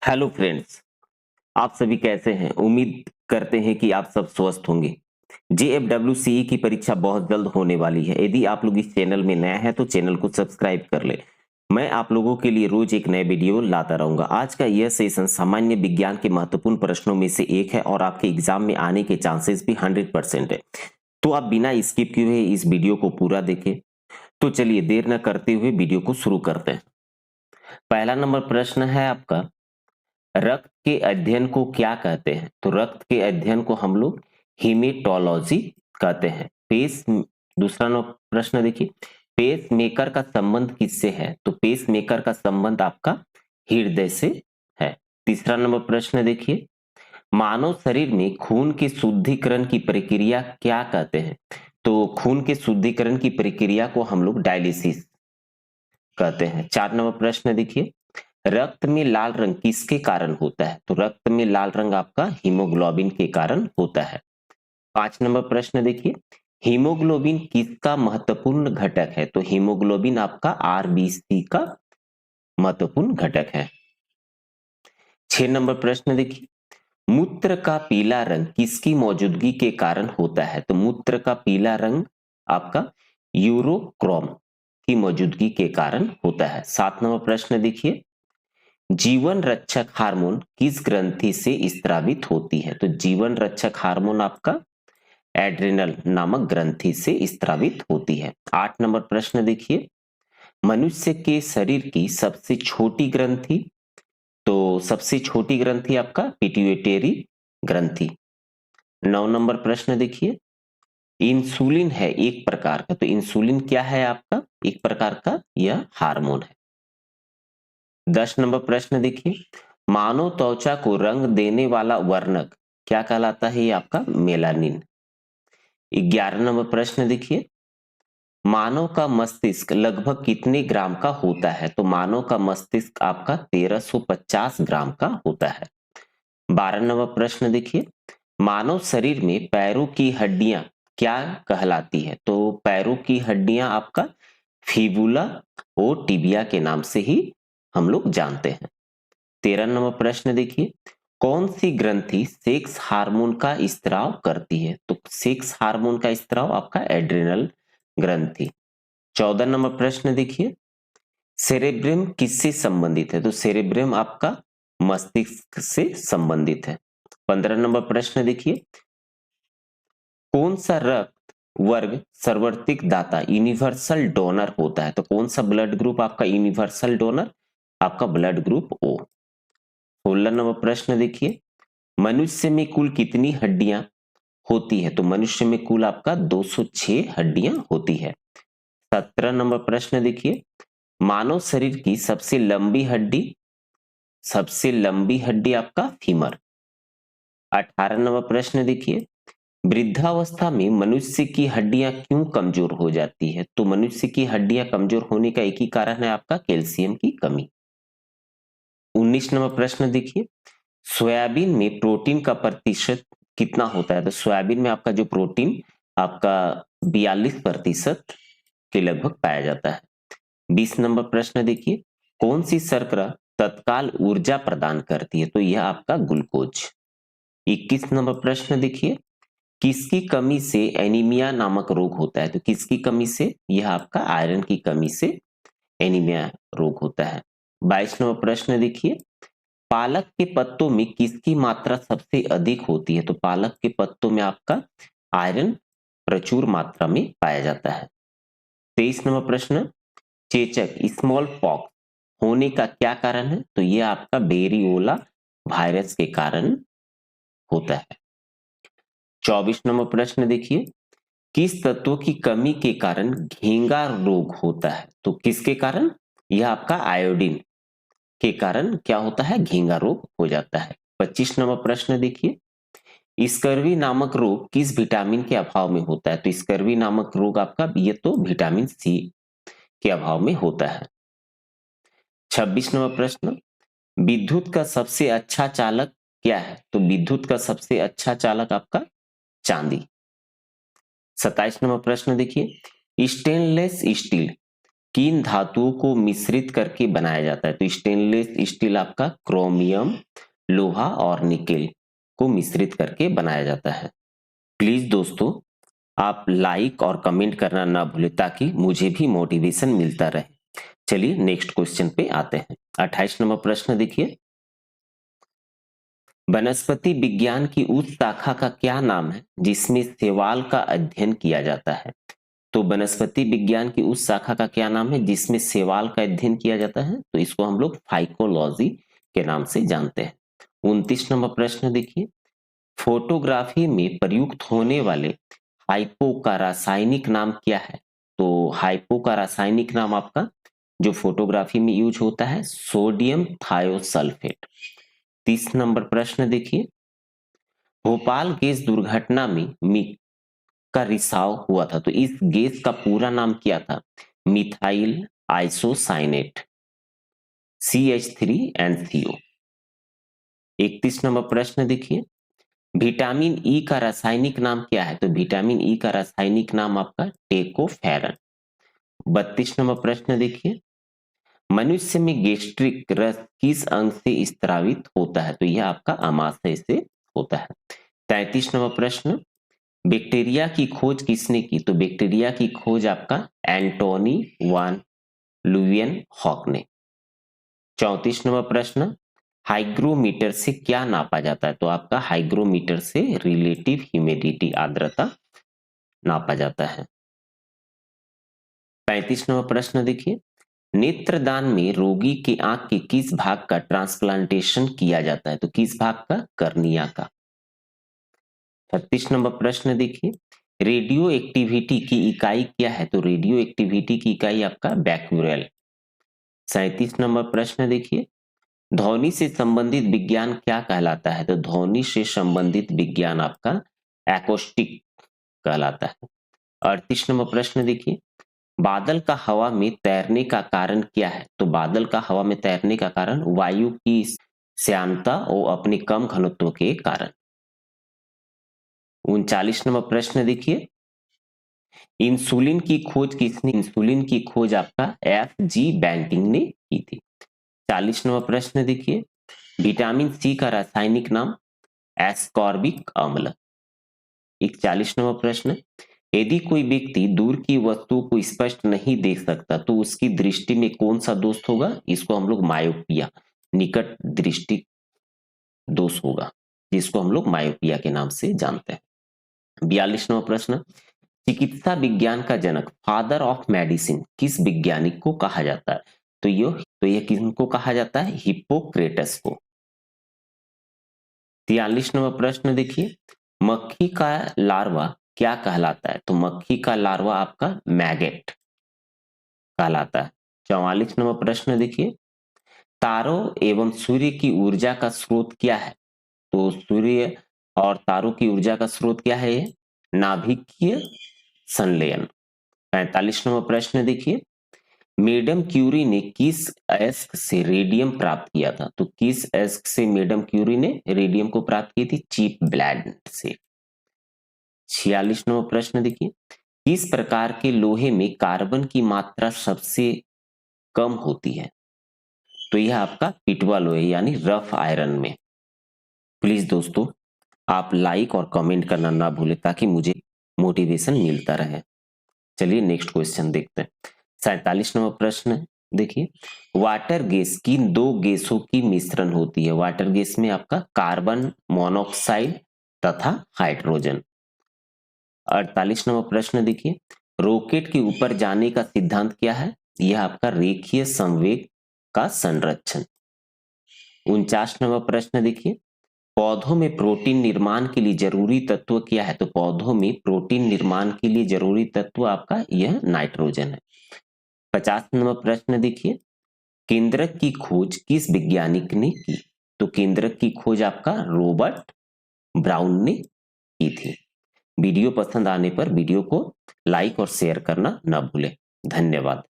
Hello friends, आप सभी कैसे हैं? उम्मीद करते हैं कि आप सब स्वस्थ होंगे। जेएफडब्ल्यूसीई की परीक्षा बहुत जल्द होने वाली है। यदि आप लोग इस चैनल में नए हैं तो चैनल को सब्सक्राइब कर लें। मैं आप लोगों के लिए रोज एक नए वीडियो लाता रहूंगा। आज का यह सेशन सामान्य विज्ञान के महत्वपूर्ण प्रश्नों में से एक है और आपके एग्जाम में आने के चांसेस भी 100% है। तो आप बिना स्किप किए हुए इस वीडियो को पूरा देखें। तो चलिए देर न करते हुए वीडियो को शुरू करते हैं। पहला नंबर प्रश्न है आपका, रक्त के अध्ययन को क्या कहते हैं? तो रक्त के अध्ययन को हम लोग हीमेटोलॉजी कहते हैं। दूसरा प्रश्न देखिए, पेस मेकर का संबंध किससे है? तो पेस मेकर का संबंध आपका हृदय से है। तीसरा नंबर प्रश्न देखिए, मानव शरीर में खून के शुद्धिकरण की प्रक्रिया क्या कहते हैं? तो खून के शुद्धिकरण की प्रक्रिया को हम लोग डायलिसिस कहते हैं। 4 नंबर प्रश्न देखिए, रक्त में लाल रंग किसके कारण होता है? तो रक्त में लाल रंग आपका हीमोग्लोबिन के कारण होता है। 5 नंबर प्रश्न देखिए, हीमोग्लोबिन किसका महत्वपूर्ण घटक है? तो हीमोग्लोबिन आपका आरबीसी का महत्वपूर्ण घटक है। 6 नंबर प्रश्न देखिए, मूत्र का पीला रंग किसकी मौजूदगी के कारण होता है? तो मूत्र का पीला रंग आपका यूरोक्रोम की मौजूदगी के कारण होता है। 7 नंबर प्रश्न देखिए, जीवन रक्षक हार्मोन किस ग्रंथि से स्रावित होती है? तो जीवन रक्षक हार्मोन आपका एड्रिनल नामक ग्रंथि से स्रावित होती है। 8 नंबर प्रश्न देखिए, मनुष्य के शरीर की सबसे छोटी ग्रंथि? तो सबसे छोटी ग्रंथि आपका पिट्यूटरी ग्रंथि। 9 नंबर प्रश्न देखिए, इंसुलिन है एक प्रकार का, तो इंसुलिन क्या है आपका? एक प्रकार का यह हार्मोन है। 10 नंबर प्रश्न देखिए, मानव त्वचा को रंग देने वाला वर्णक क्या कहलाता है? ये आपका मेलानिन। 11 नंबर प्रश्न देखिए, मानव का मस्तिष्क लगभग कितने ग्राम का होता है? तो मानव का मस्तिष्क आपका 1350 ग्राम का होता है। 12 नंबर प्रश्न देखिए, मानव शरीर में पैरों की हड्डियां क्या कहलाती है? तो पैरों की हड्डियां आपका फिबुला और टिबिया के नाम से ही हम लोग जानते हैं। 13 नंबर प्रश्न देखिए, कौन सी ग्रंथि सेक्स हार्मोन का स्त्राव करती है? तो सेक्स हार्मोन का स्त्राव आपका एड्रिनल ग्रंथि। 14 नंबर प्रश्न देखिए, सेरेब्रम किससे संबंधित है? तो सेरेब्रम आपका मस्तिष्क से संबंधित है। 15 नंबर प्रश्न देखिए, कौन सा रक्त वर्ग सर्वाधिक दाता यूनिवर्सल डोनर होता है? तो कौन सा ब्लड ग्रुप आपका यूनिवर्सल डोनर? आपका ब्लड ग्रुप ओ। 16 नंबर प्रश्न देखिए, मनुष्य में कुल कितनी हड्डियां होती है? तो मनुष्य में कुल आपका 206 हड्डियां होती है। 17 नंबर प्रश्न देखिए, मानव शरीर की सबसे लंबी हड्डी आपका फीमर। 18 नंबर प्रश्न देखिए, वृद्धावस्था में मनुष्य की हड्डियां क्यों कमजोर हो जाती है? तो मनुष्य की हड्डियां कमजोर होने का एक ही कारण है आपका कैल्शियम की कमी। 19 नंबर प्रश्न देखिए, सोयाबीन में प्रोटीन का प्रतिशत कितना होता है? तो सोयाबीन में आपका जो प्रोटीन आपका 42% के लगभग पाया जाता है। 20 नंबर प्रश्न देखिए, कौन सी शर्करा तत्काल ऊर्जा प्रदान करती है? तो यह आपका ग्लूकोज। 21 नंबर प्रश्न देखिए, किसकी कमी से एनीमिया नामक रोग होता है? तो किसकी कमी से? यह आपका आयरन की कमी से एनीमिया रोग होता है। 22 नंबर प्रश्न देखिए, पालक के पत्तों में किसकी मात्रा सबसे अधिक होती है? तो पालक के पत्तों में आपका आयरन प्रचुर मात्रा में पाया जाता है। 23 नंबर प्रश्न, चेचक स्मॉल पॉक्स होने का क्या कारण है? तो यह आपका वेरियोला वायरस के कारण होता है। 24 नंबर प्रश्न देखिए, किस तत्व की कमी के कारण घेंगा रोग होता है? तो किसके कारण? यह आपका आयोडीन के कारण क्या होता है? घेंगा रोग हो जाता है। 25 नंबर प्रश्न देखिए, स्कर्वी नामक रोग किस विटामिन के अभाव में होता है? तो स्कर्वी नामक रोग आपका ये तो विटामिन सी के अभाव में होता है। 26 नंबर प्रश्न, विद्युत का सबसे अच्छा चालक क्या है? तो विद्युत का सबसे अच्छा चालक आपका चांदी। 27 नंबर प्रश्न देखिए, स्टेनलेस स्टील किन धातुओं को मिश्रित करके बनाया जाता है? तो स्टेनलेस स्टील आपका क्रोमियम, लोहा और निकेल को मिश्रित करके बनाया जाता है। प्लीज दोस्तों आप लाइक और कमेंट करना ना भूलें ताकि मुझे भी मोटिवेशन मिलता रहे। चलिए नेक्स्ट क्वेश्चन पे आते हैं। 28 नंबर प्रश्न देखिए, वनस्पति विज्ञान की उस शाखा का क्या नाम है जिसमें शैवाल का अध्ययन किया जाता है? तो वनस्पति विज्ञान की उस शाखा का क्या नाम है जिसमें शैवाल का अध्ययन किया जाता है? तो इसको हम लोग फाइकोलॉजी के नाम से जानते हैं। 29 नंबर प्रश्न देखिए, फोटोग्राफी में प्रयुक्त होने वाले हाइपो का रासायनिक नाम क्या है? तो हाइपो का रासायनिक नाम आपका जो फोटोग्राफी में यूज होता है सोडियम थायोसल्फेट। 30 नंबर प्रश्न देखिए, भोपाल गैस दुर्घटना में का रिसाव हुआ था, तो इस गैस का पूरा नाम क्या था? Methyl isocyanate CH3NCO। 31 नंबर प्रश्न देखिए, विटामिन ई का रासायनिक नाम क्या है? तो विटामिन ई का रासायनिक नाम आपका टेकोफेरन। 32 नंबर प्रश्न देखिए, मनुष्य में गैस्ट्रिक रस किस अंग से स्त्रावित होता है? तो यह आपका आमाशय से होता है। 33 नंबर प्रश्न, बैक्टीरिया की खोज किसने की? तो बैक्टीरिया की खोज आपका एंटोनी वान लुइयनहॉक ने। 34 नंबर प्रश्न, हाइग्रोमीटर से क्या नापा जाता है? तो आपका हाइग्रोमीटर से रिलेटिव ह्यूमिडिटी आर्द्रता नापा जाता है। 35 नंबर प्रश्न देखिए, नेत्रदान में रोगी के आंख के किस भाग का ट्रांसप्लांटेशन किया जाता है? तो किस भाग का? कर्निया का। 36 नंबर प्रश्न देखिए, रेडियो एक्टिविटी की इकाई क्या है? तो रेडियो एक्टिविटी की इकाई आपका बैक्यूरेल। 37 नंबर प्रश्न देखिए, ध्वनि से संबंधित विज्ञान क्या कहलाता है? तो ध्वनि से संबंधित विज्ञान आपका एकॉस्टिक कहलाता है। 38 नंबर प्रश्न देखिए, बादल का हवा में तैरने का कारण क्या है? तो बादल का हवा में तैरने का कारण वायु की श्यानता और अपने कम घनत्व के कारण। 39 नंबर प्रश्न देखिए, इंसुलिन की खोज किसने? इंसुलिन की खोज आपका FG बैंटिंग ने की थी। 40 नंबर प्रश्न देखिए, विटामिन सी का रासायनिक नाम एस्कॉर्बिक अम्ल। 41 नंबर प्रश्न, यदि कोई व्यक्ति दूर की वस्तु को स्पष्ट नहीं देख सकता तो उसकी दृष्टि में कौन सा दोष होगा? इसको हम लोग मायोपिया, निकट दृष्टि दोष होगा, जिसको हम लोग मायोपिया के नाम से जानते हैं। 42 नंबर प्रश्न, चिकित्सा विज्ञान का जनक फादर ऑफ मेडिसिन किस वैज्ञानिक को कहा जाता है? तो यह किसको कहा जाता है? हिप्पोक्रेटस को। 43 नंबर प्रश्न देखिए, मक्खी का लार्वा क्या कहलाता है? तो मक्खी का लार्वा आपका मैगेट कहलाता है। 44 नंबर प्रश्न देखिए, तारों एवं सूर्य की ऊर्जा का स्रोत क्या है? तो सूर्य और तारों की ऊर्जा का स्रोत क्या है? नाभिकीय संलयन। 45 नंबर प्रश्न देखिए, मैडम क्यूरी ने किस अयस्क से रेडियम प्राप्त किया था? तो किस अयस्क से मैडम क्यूरी ने रेडियम को प्राप्त की थी? चीप ब्लैंड से। 46 नंबर प्रश्न देखिए, किस प्रकार के लोहे में कार्बन की मात्रा सबसे कम होती है? तो यह आपका पिटवा लोहे यानी रफ आयरन में। प्लीज दोस्तों आप लाइक और कमेंट करना ना भूलें ताकि मुझे मोटिवेशन मिलता रहे। चलिए नेक्स्ट क्वेश्चन देखते हैं। 47 नंबर प्रश्न देखिए, वाटर गैस किन दो गैसों की मिश्रण होती है? वाटर गैस में आपका कार्बन मोनोऑक्साइड तथा हाइड्रोजन। 48 नंबर प्रश्न देखिए, रॉकेट के ऊपर जाने का सिद्धांत क्या है? यह आपका रेखीय संवेग का संरक्षण। 49 नंबर प्रश्न देखिए, पौधों में प्रोटीन निर्माण के लिए जरूरी तत्व क्या है? तो पौधों में प्रोटीन निर्माण के लिए जरूरी तत्व आपका यह नाइट्रोजन है। 50 नंबर प्रश्न देखिए, केंद्रक की खोज किस वैज्ञानिक ने की? तो केंद्रक की खोज आपका रॉबर्ट ब्राउन ने की थी। वीडियो पसंद आने पर वीडियो को लाइक और शेयर करना न भूलें। धन्यवाद।